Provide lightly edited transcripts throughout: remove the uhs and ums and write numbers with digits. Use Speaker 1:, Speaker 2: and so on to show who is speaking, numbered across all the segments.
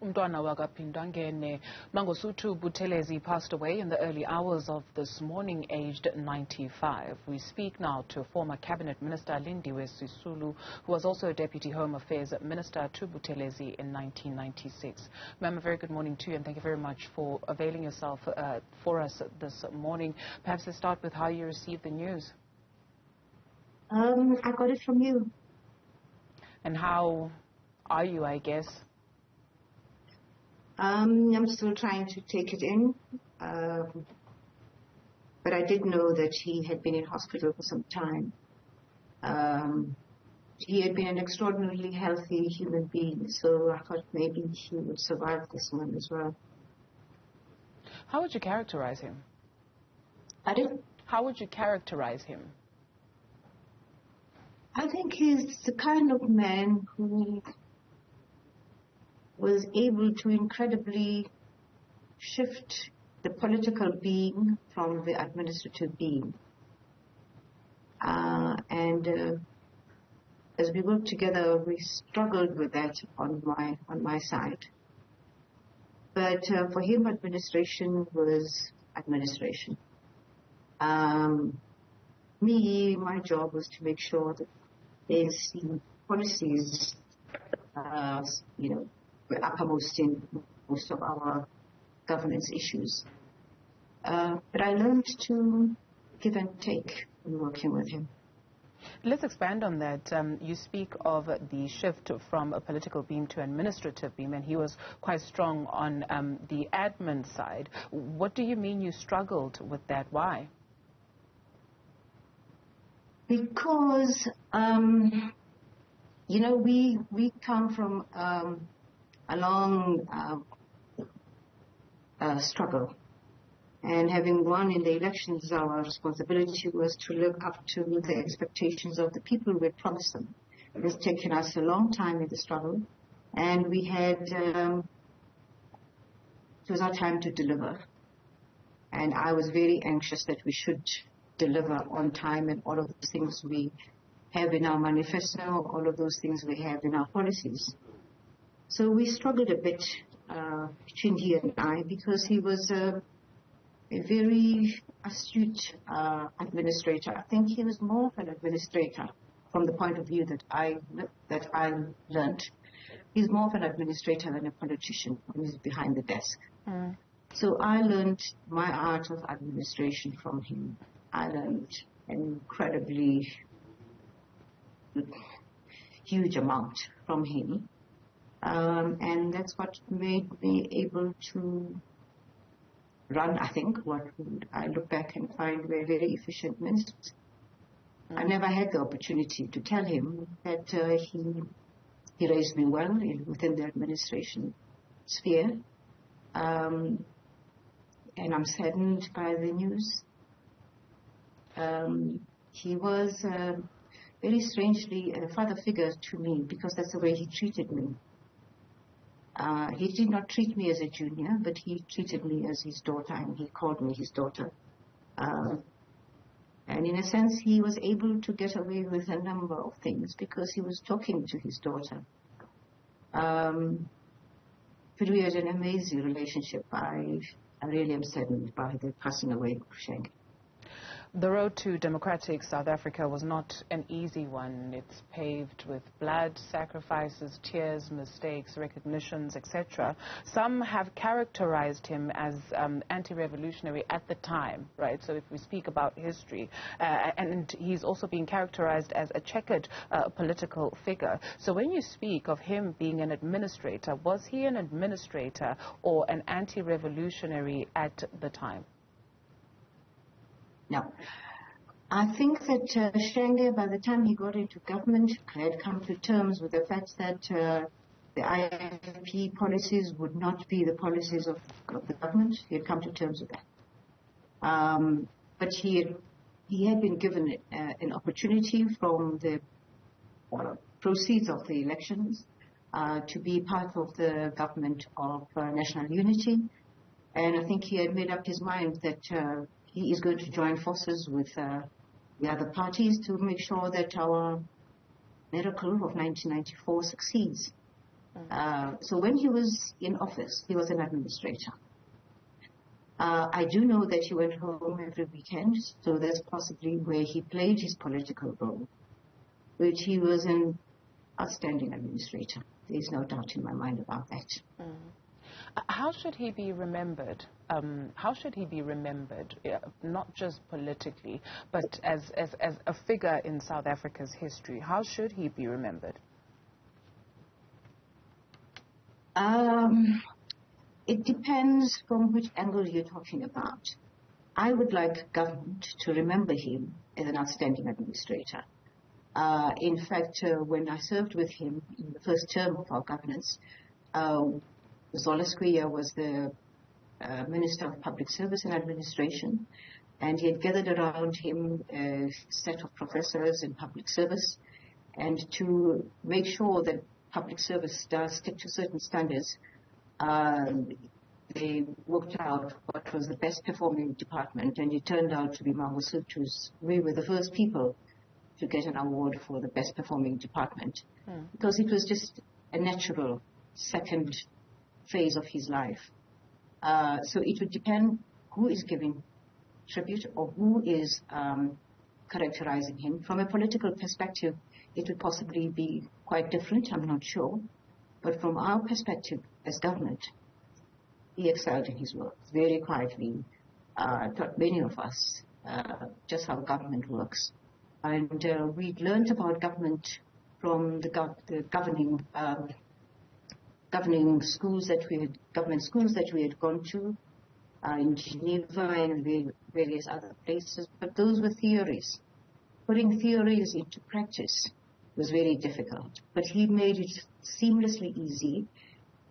Speaker 1: Umntwana wakaPhindangene Mangosuthu Buthelezi passed away in the early hours of this morning, aged 95. We speak now to former Cabinet Minister Lindiwe Sisulu, who was also a Deputy Home Affairs Minister to Buthelezi in 1996. Ma'am, a very good morning to you, and thank you very much for availing yourself for us this morning. Perhaps let's start with how you received the news.
Speaker 2: I got it from you.
Speaker 1: And how are you, I guess?
Speaker 2: I'm still trying to take it in, but I did know that he had been in hospital for some time. He had been an extraordinarily healthy human being, so I thought maybe he would survive this one as well.
Speaker 1: How would you characterize him?
Speaker 2: Pardon?
Speaker 1: How would you characterize him?
Speaker 2: I think he's the kind of man who was able to incredibly shift the political being from the administrative being. As we worked together, we struggled with that on my side. But for him, administration was administration. My job was to make sure that the policies, were uppermost in most of our governance issues. But I learned to give and take in working with him.
Speaker 1: Let's expand on that. You speak of the shift from a political beam to administrative beam, and he was quite strong on the admin side. What do you mean you struggled with that? Why?
Speaker 2: Because, we come from a long struggle. And having won in the elections, our responsibility was to live up to the expectations of the people we had promised them. It has taken us a long time in the struggle, and we had, it was our time to deliver. And I was very anxious that we should deliver on time and all of those things we have in our manifesto, all of those things we have in our policies. So we struggled a bit between he and I, because he was a very astute administrator. I think he was more of an administrator from the point of view that I learned. He's more of an administrator than a politician when he's behind the desk. Mm. So I learned my art of administration from him. I learned an incredibly huge amount from him. And that's what made me able to run, I think, what I look back and find were very efficient ministers. I never had the opportunity to tell him that he raised me well within the administration sphere. And I'm saddened by the news. He was very strangely a father figure to me, because that's the way he treated me. He did not treat me as a junior, but he treated me as his daughter, and he called me his daughter. And in a sense, he was able to get away with a number of things because he was talking to his daughter. But we had an amazing relationship. I really am saddened by the passing away of Shank.
Speaker 1: The road to democratic South Africa was not an easy one. It's paved with blood, sacrifices, tears, mistakes, recognitions, etc. Some have characterized him as anti-revolutionary at the time, right? So if we speak about history, and he's also being characterized as a checkered political figure. So when you speak of him being an administrator, was he an administrator or an anti-revolutionary at the time?
Speaker 2: No. I think that Shenge, by the time he got into government, had come to terms with the fact that the IFP policies would not be the policies of the government. He had come to terms with that. But he had been given an opportunity from the proceeds of the elections to be part of the government of national unity. And I think he had made up his mind that he is going to join forces with the other parties to make sure that our miracle of 1994 succeeds. So when he was in office, he was an administrator. I do know that he went home every weekend, so that's possibly where he played his political role, which he was an outstanding administrator. There's no doubt in my mind about that.
Speaker 1: How should he be remembered? How should he be remembered, not just politically, but as a figure in South Africa's history? How should he be remembered?
Speaker 2: It depends from which angle you're talking about. I would like government to remember him as an outstanding administrator. In fact, when I served with him in the first term of our governance, Zola Squier was the Minister of Public Service and Administration, and he had gathered around him a set of professors in public service, and to make sure that public service does stick to certain standards, they worked out what was the best performing department, and it turned out to be Mangosuthu's. We were the first people to get an award for the best performing department, because it was just a natural second phase of his life. So it would depend who is giving tribute or who is characterizing him. From a political perspective, it would possibly be quite different, I'm not sure. But from our perspective as government, he excelled in his work very quietly, taught many of us just how government works. And we learned about government from the governing schools that we had, government schools that we had gone to in Geneva and various other places. But those were theories. Putting theories into practice was very difficult. But he made it seamlessly easy.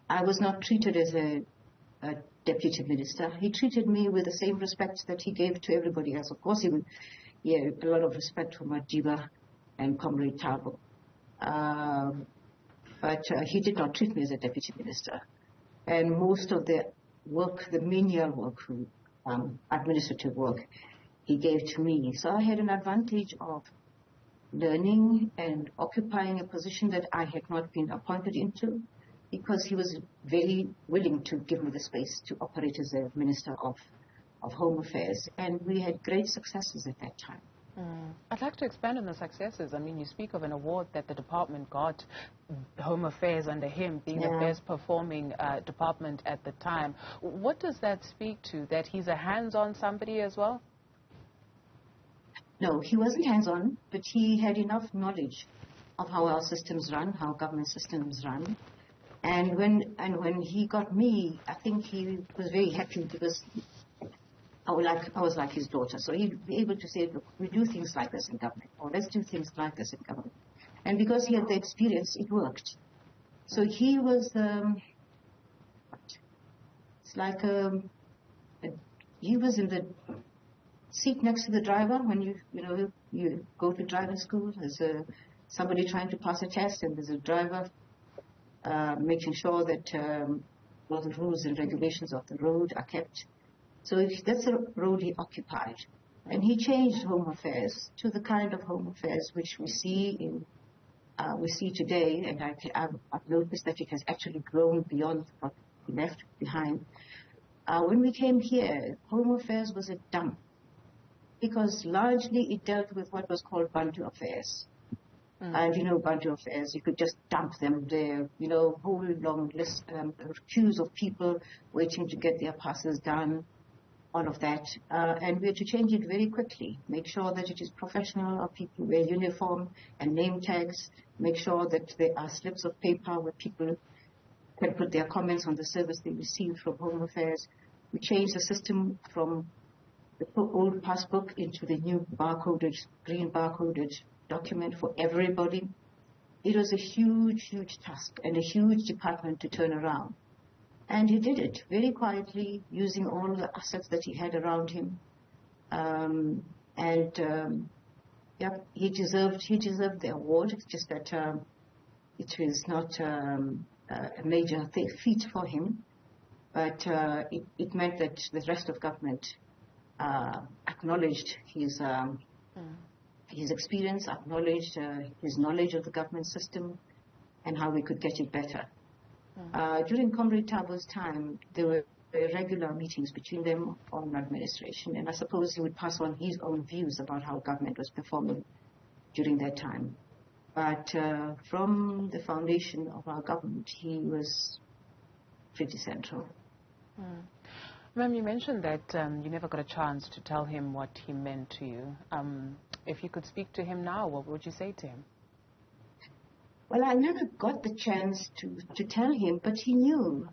Speaker 2: I was not treated as a deputy minister. He treated me with the same respect that he gave to everybody else. Of course, he would, a lot of respect for Madiba and Comrade Thabo. But he did not treat me as a deputy minister. And most of the work, the menial work, administrative work, he gave to me. So I had an advantage of learning and occupying a position that I had not been appointed into, because he was very willing to give me the space to operate as a Minister of Home Affairs. And we had great successes at that time.
Speaker 1: I'd like to expand on the successes. I mean, you speak of an award that the department got, Home Affairs under him being the best performing department at the time. What does that speak to? That he's a hands-on somebody as well?
Speaker 2: No, he wasn't hands-on, but he had enough knowledge of how our systems run, how government systems run. And when he got me, I think he was very happy, because I was like his daughter. So he'd be able to say, look, we do things like this in government, or let's do things like this in government. And because he had the experience, it worked. So he was, it's like he was in the seat next to the driver when you go to driving school. There's somebody trying to pass a test, and there's a driver making sure that all the rules and regulations of the road are kept. So that's the role he occupied. And he changed Home Affairs to the kind of Home Affairs which we see today, and I've noticed that it has actually grown beyond what we left behind. When we came here, Home Affairs was a dump, because largely it dealt with what was called Bantu affairs. And Bantu affairs, you could just dump them there, whole long list, queues of people waiting to get their passes done, all of that. And we had to change it very quickly, make sure that it is professional, our people wear uniform and name tags, make sure that there are slips of paper where people can put their comments on the service they received from Home Affairs. We changed the system from the old passbook into the new green barcoded document for everybody. It was a huge, huge task and a huge department to turn around. And he did it very quietly, using all the assets that he had around him. He deserved the award. It's just that it was not a major feat for him, but it meant that the rest of government acknowledged his experience, acknowledged his knowledge of the government system and how we could get it better. During Comrade Tabo's time, there were regular meetings between them on administration, and I suppose he would pass on his own views about how government was performing during that time. But from the foundation of our government, he was pretty central.
Speaker 1: Ma'am, you mentioned that you never got a chance to tell him what he meant to you. If you could speak to him now, what would you say to him?
Speaker 2: Well, I never got the chance to tell him, but he knew.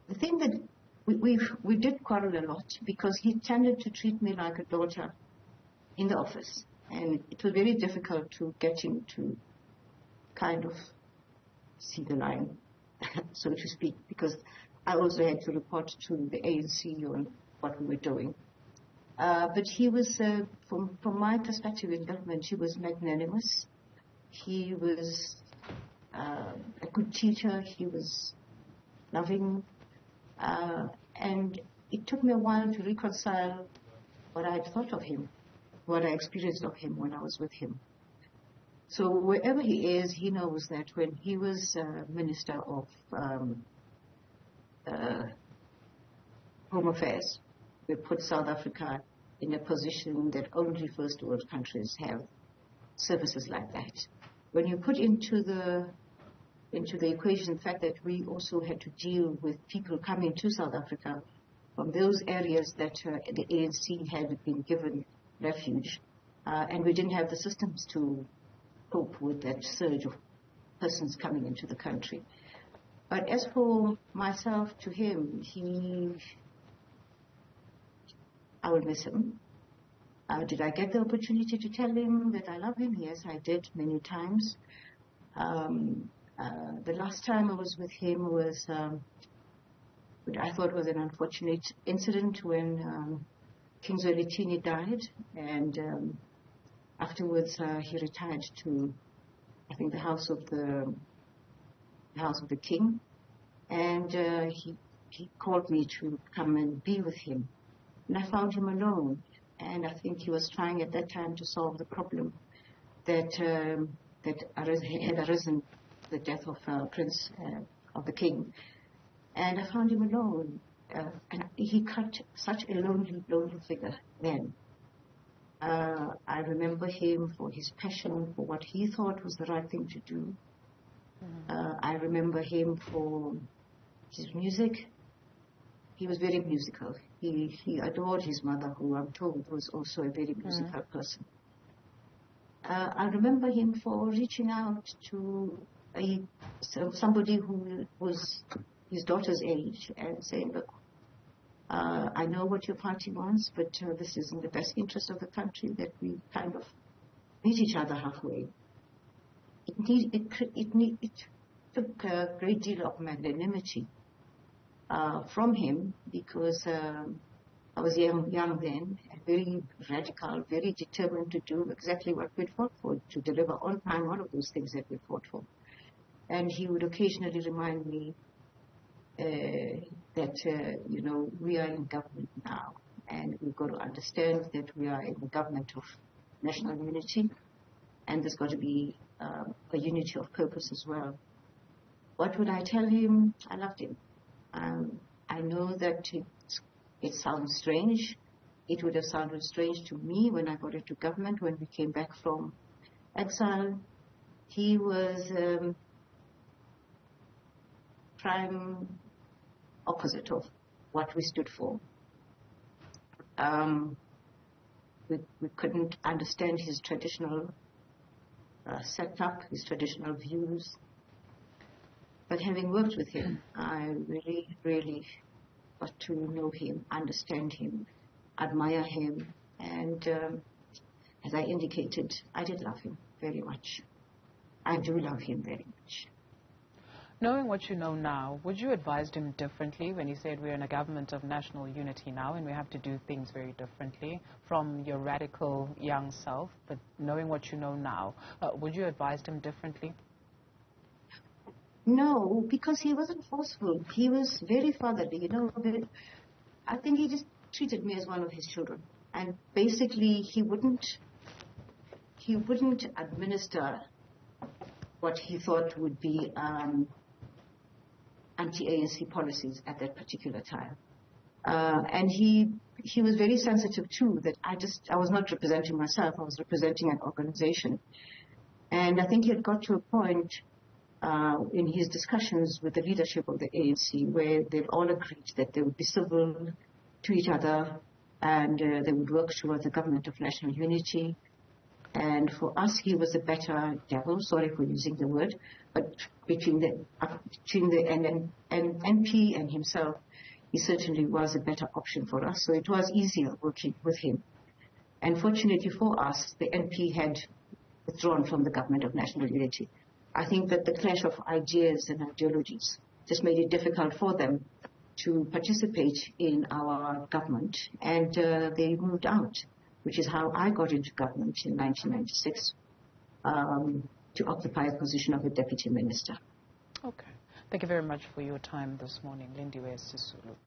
Speaker 2: The thing that we did quarrel a lot because he tended to treat me like a daughter in the office. And it was very difficult to get him to kind of see the line, so to speak, because I also had to report to the ANC on what we were doing. But he was, from my perspective in government, he was magnanimous. He was a good teacher. He was loving. And it took me a while to reconcile what I had thought of him, what I experienced of him when I was with him. So wherever he is, he knows that when he was Minister of Home Affairs, we put South Africa in a position that only first world countries have services like that. When you put into the equation the fact that we also had to deal with people coming to South Africa from those areas that the ANC had been given refuge, and we didn't have the systems to cope with that surge of persons coming into the country. But as for myself to him, I will miss him. Did I get the opportunity to tell him that I love him? Yes, I did many times. The last time I was with him was, what I thought was an unfortunate incident when Kingswell Tini died, and afterwards he retired to, I think, the House of the King, and he called me to come and be with him, and I found him alone. And I think he was trying at that time to solve the problem that had arisen, the death of Prince of the King. And I found him alone, and he cut such a lonely figure then. I remember him for his passion for what he thought was the right thing to do. I remember him for his music. He was very musical. He adored his mother, who I'm told was also a very musical person. I remember him for reaching out to somebody who was his daughter's age and saying, look, I know what your party wants, but this is in the best interest of the country that we kind of meet each other halfway. It took a great deal of magnanimity from him, because I was young then, very radical, very determined to do exactly what we'd fought for, to deliver on time all of those things that we fought for. And he would occasionally remind me that, we are in government now, and we've got to understand that we are in the government of national unity, and there's got to be a unity of purpose as well. What would I tell him? I loved him. I know that it sounds strange. It would have sounded strange to me when I got into government, when we came back from exile. He was prime opposite of what we stood for. We couldn't understand his traditional setup, his traditional views. But having worked with him, I really, really got to know him, understand him, admire him, and as I indicated, I did love him very much. I do love him very much.
Speaker 1: Knowing what you know now, would you advise him differently when you said we're in a government of national unity now and we have to do things very differently from your radical young self, but knowing what you know now, would you advise him differently?
Speaker 2: No, because he wasn't forceful. He was very fatherly, I think he just treated me as one of his children. And basically, he wouldn't administer what he thought would be anti-ANC policies at that particular time. And he was very sensitive too that I was not representing myself, I was representing an organization. And I think he had got to a point in his discussions with the leadership of the ANC where they'd all agreed that they would be civil to each other and they would work towards a government of national unity. And for us, he was a better devil, sorry for using the word, but between the NP and himself, he certainly was a better option for us. So it was easier working with him. And fortunately for us, the NP had withdrawn from the government of national unity. I think that the clash of ideas and ideologies just made it difficult for them to participate in our government, and they moved out, which is how I got into government in 1996 to occupy the position of a deputy minister.
Speaker 1: Okay. Thank you very much for your time this morning, Lindiwe Sisulu.